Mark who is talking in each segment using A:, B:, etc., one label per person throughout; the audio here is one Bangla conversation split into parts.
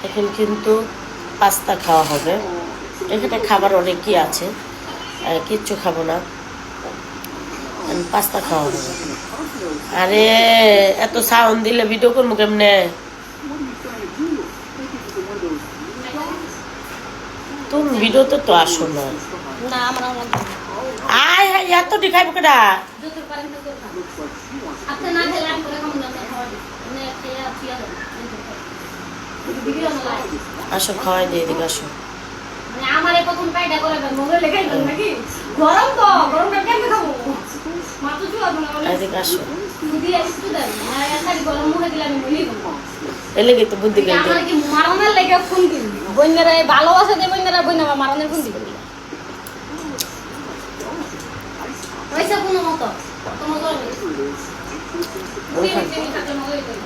A: এখন কিন্তু পাস্তা খাওয়া হবে। এখানে খাবার অনেকই আছে, কিচ্ছু খাবো না, পাস্তা খাওয়া হবে। আরে এত সাউন্ড দিলে ভিডিও করবো কেমনে? তুমি ভিডিওতে তো আসো না। আয় হায় এত দেখাইবো কেডা? আসো খাওয়াই দিয়ে এদিকে আসো।
B: আমারে প্রথম পাইডা করে মোবাইল লেখাইবেন নাকি? গরম তো, গরমটা কেমনে খাবো? মাত্র চুয়াবো না বলে।
A: এদিকে আসো।
B: বুদ্ধি একটু দেন। আর খালি গরম মুখে দিলে আমি বলি দেবো।
A: এলে কি তো বুদ্ধি গেল?
B: আমার কি মারনের লেগে ফোন দিন। বইনেরা ভালোবাসা দে বইনেরা বইনা মারনের ফোন দিন। পয়সা কোনো মত। তোমার করবে। ওই যে টাকা নয় দেব।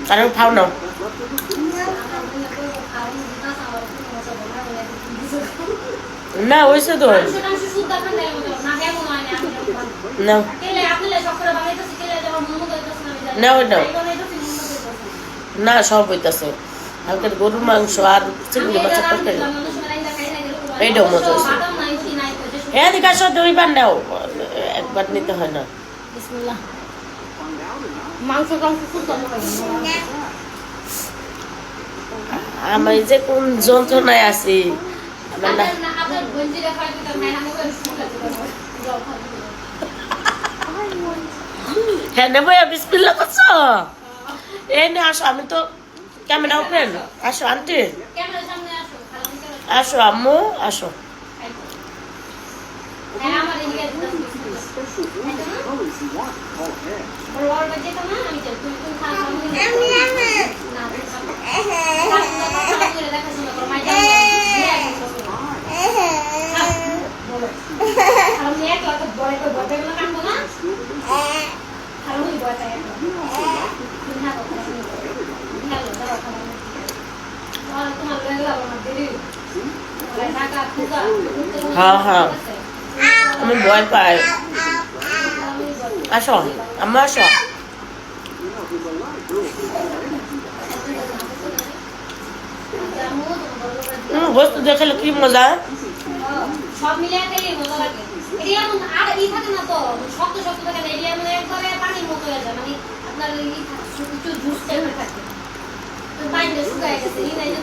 A: কারণ খাও না। না হয়েছে তো না না ওইটা না সব হইতাছে। হালকা গরুর মাংস আর চিংড়ি মাছের তরকারি, এইটাও মজা হয়েছে। এদিকে আসো, দুইবার নাও, একবার নিতে হয় না। আমি যে কোন যন্ত্রণায় আছি আমার না। হ্যাঁ নেবো, বিসমিল্লাহ করছো? এই নে আসো, আমি তো ক্যামেরা ওপেন। আসো আন্টি, আসো আম্মু, আসো। হ্যাঁ হ্যাঁ, আমি ভয় পাই। আসো আম্মা, আসো। বস্তু দেখালে কি মজা।
B: সব মিলিয়ে খেলে মজা লাগে। এটা এমন আর ই থাকে না তো, শক্ত শক্ত থাকে না, এটা এমন একবারে পানির মতো হয়ে যায়, মানে আপনার ই থাকে, একটু জুস টাইপের থাকে। তো পানিটা শুকায় গেছে, এই নাই যে